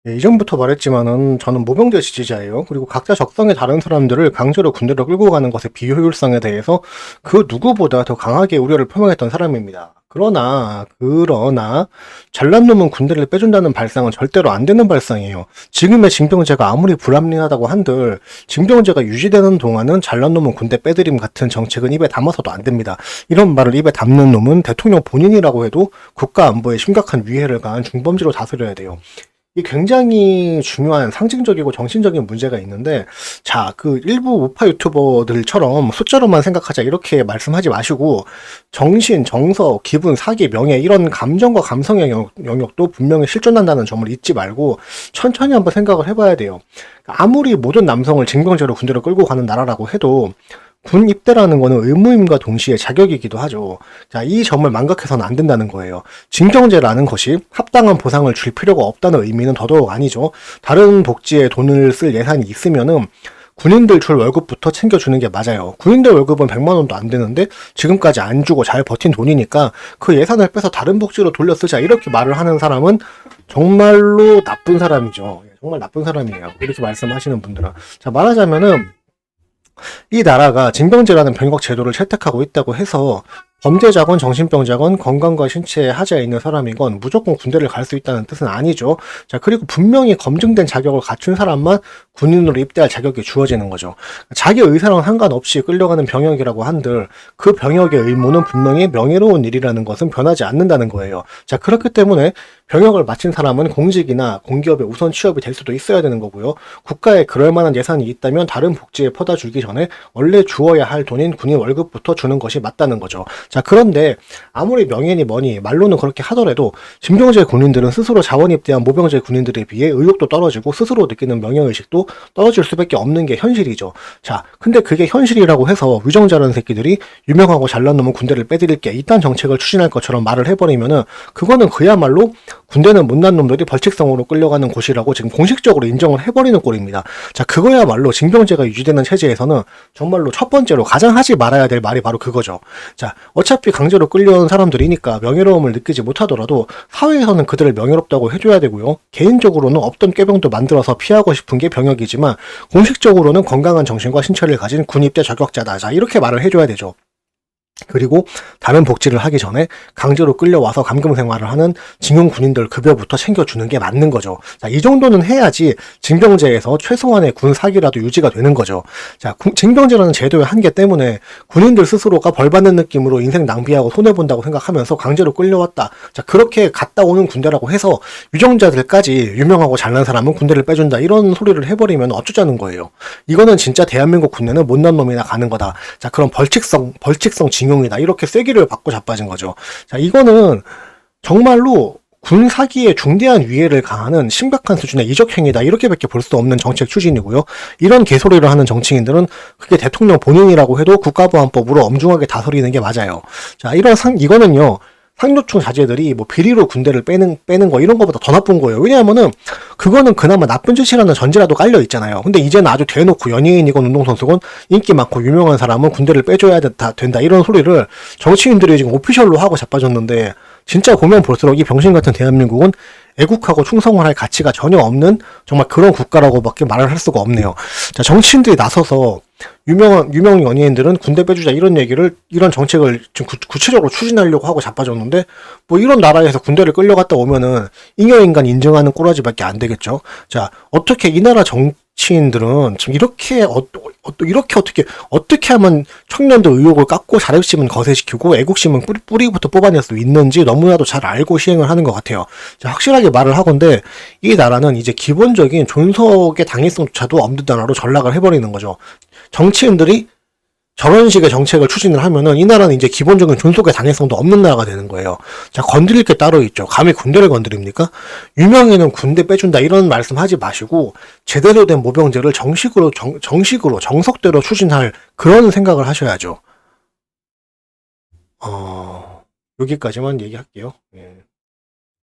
예, 이전부터 말했지만은 저는 모병제 지지자예요. 그리고 각자 적성에 다른 사람들을 강제로 군대로 끌고 가는 것의 비효율성에 대해서 그 누구보다 더 강하게 우려를 표명했던 사람입니다. 그러나 잘난 놈은 군대를 빼준다는 발상은 절대로 안 되는 발상이에요. 지금의 징병제가 아무리 불합리하다고 한들 징병제가 유지되는 동안은 잘난 놈은 군대 빼드림 같은 정책은 입에 담아서도 안 됩니다. 이런 말을 입에 담는 놈은 대통령 본인이라고 해도 국가 안보에 심각한 위해를 가한 중범죄로 다스려야 돼요. 이 굉장히 중요한 상징적이고 정신적인 문제가 있는데, 자, 그 일부 우파 유튜버들처럼 숫자로만 생각하자 이렇게 말씀하지 마시고 정신, 정서, 기분, 사기, 명예 이런 감정과 감성의 영역도 분명히 실존한다는 점을 잊지 말고 천천히 한번 생각을 해봐야 돼요. 아무리 모든 남성을 징병제로 군대로 끌고 가는 나라라고 해도 군 입대라는 거는 의무임과 동시에 자격이기도 하죠. 자, 이 점을 망각해서는 안 된다는 거예요. 징병제라는 것이 합당한 보상을 줄 필요가 없다는 의미는 더더욱 아니죠. 다른 복지에 돈을 쓸 예산이 있으면은 군인들 줄 월급부터 챙겨주는 게 맞아요. 군인들 월급은 100만 원도 안 되는데 지금까지 안 주고 잘 버틴 돈이니까 그 예산을 빼서 다른 복지로 돌려 쓰자 이렇게 말을 하는 사람은 정말로 나쁜 사람이죠. 정말 나쁜 사람이에요. 이렇게 말씀하시는 분들은. 자, 말하자면은 이 나라가 징병제라는 병역 제도를 채택하고 있다고 해서 범죄자건 정신병자건 건강과 신체에 하자에 있는 사람이건 무조건 군대를 갈 수 있다는 뜻은 아니죠. 자, 그리고 분명히 검증된 자격을 갖춘 사람만 군인으로 입대할 자격이 주어지는 거죠. 자기 의사랑 상관없이 끌려가는 병역이라고 한들 그 병역의 의무는 분명히 명예로운 일이라는 것은 변하지 않는다는 거예요. 자, 그렇기 때문에 병역을 마친 사람은 공직이나 공기업에 우선 취업이 될 수도 있어야 되는 거고요. 국가에 그럴 만한 예산이 있다면 다른 복지에 퍼다 주기 전에 원래 주어야 할 돈인 군인 월급부터 주는 것이 맞다는 거죠. 자, 그런데 아무리 명예니 뭐니 말로는 그렇게 하더라도 징병제 군인들은 스스로 자원 입대한 모병제 군인들에 비해 의욕도 떨어지고 스스로 느끼는 명예의식도 떨어질 수밖에 없는 게 현실이죠. 자, 근데 그게 현실이라는 해서 위정자라는 새끼들이 유명하고 잘난 놈은 군대를 빼드릴게 이딴 정책을 추진할 것처럼 말을 해버리면은 그거는 그야말로 군대는 못난 놈들이 벌칙성으로 끌려가는 곳이라고 지금 공식적으로 인정을 해버리는 꼴입니다. 자, 그거야말로 징병제가 유지되는 체제에서는 정말로 첫 번째로 가장 하지 말아야 될 말이 바로 그거죠. 자, 어차피 강제로 끌려온 사람들이니까 명예로움을 느끼지 못하더라도 사회에서는 그들을 명예롭다고 해줘야 되고요. 개인적으로는 없던 꾀병도 만들어서 피하고 싶은 게 병역이지만 공식적으로는 건강한 정신과 신체를 가진 군입대 자격자다. 자, 이렇게 말을 해줘야 되죠. 그리고 다른 복지를 하기 전에 강제로 끌려와서 감금 생활을 하는 징용 군인들 급여부터 챙겨주는 게 맞는 거죠. 자, 이 정도는 해야지 징병제에서 최소한의 군 사기라도 유지가 되는 거죠. 자, 징병제라는 제도의 한계 때문에 군인들 스스로가 벌 받는 느낌으로 인생 낭비하고 손해본다고 생각하면서 강제로 끌려왔다. 자, 그렇게 갔다 오는 군대라고 해서 유정자들까지 유명하고 잘난 사람은 군대를 빼준다. 이런 소리를 해버리면 어쩌자는 거예요. 이거는 진짜 대한민국 군대는 못난 놈이나 가는 거다. 자, 그럼 벌칙성 징용이다. 이렇게 쐐기를 받고 자빠진 거죠. 자, 이거는 정말로 군 사기에 중대한 위해를 가하는 심각한 수준의 이적행위다. 이렇게밖에 볼 수 없는 정책 추진이고요. 이런 개소리를 하는 정치인들은 그게 대통령 본인이라고 해도 국가보안법으로 엄중하게 다스리는 게 맞아요. 자, 이거는요. 상류층 자제들이 뭐 비리로 군대를 빼는 거 이런 거보다 더 나쁜 거예요. 왜냐하면은 그거는 그나마 나쁜 짓이라는 전제라도 깔려 있잖아요. 근데 이제는 아주 대놓고 연예인이건 운동선수건 인기 많고 유명한 사람은 군대를 빼줘야 된다 이런 소리를 정치인들이 지금 오피셜로 하고 자빠졌는데 진짜 보면 볼수록 이 병신 같은 대한민국은 애국하고 충성을 할 가치가 전혀 없는 정말 그런 국가라고밖에 말을 할 수가 없네요. 자, 정치인들이 나서서 유명 연예인들은 군대 빼주자 이런 정책을 지금 구체적으로 추진하려고 하고 자빠졌는데 뭐 이런 나라에서 군대를 끌려갔다 오면은 잉여인간 인정하는 꼬라지밖에 안 되겠죠. 자, 어떻게 이 나라 정치인들은 지금 이렇게 어떻게 하면 청년들 의욕을 깎고 자립심은 거세시키고 애국심은 뿌리부터 뽑아낼 수 있는지 너무나도 잘 알고 시행을 하는 것 같아요. 자, 확실하게 말을 하건대 이 나라는 이제 기본적인 존속의 당위성조차도 없는 나라로 전락을 해버리는 거죠. 정치인들이 저런 식의 정책을 추진을 하면은 이 나라는 이제 기본적인 존속의 당위성도 없는 나라가 되는 거예요. 자, 건드릴 게 따로 있죠. 감히 군대를 건드립니까? 유명인은 군대 빼준다 이런 말씀 하지 마시고 제대로 된 모병제를 정식으로 정석대로 추진할 그런 생각을 하셔야죠. 여기까지만 얘기할게요. 예.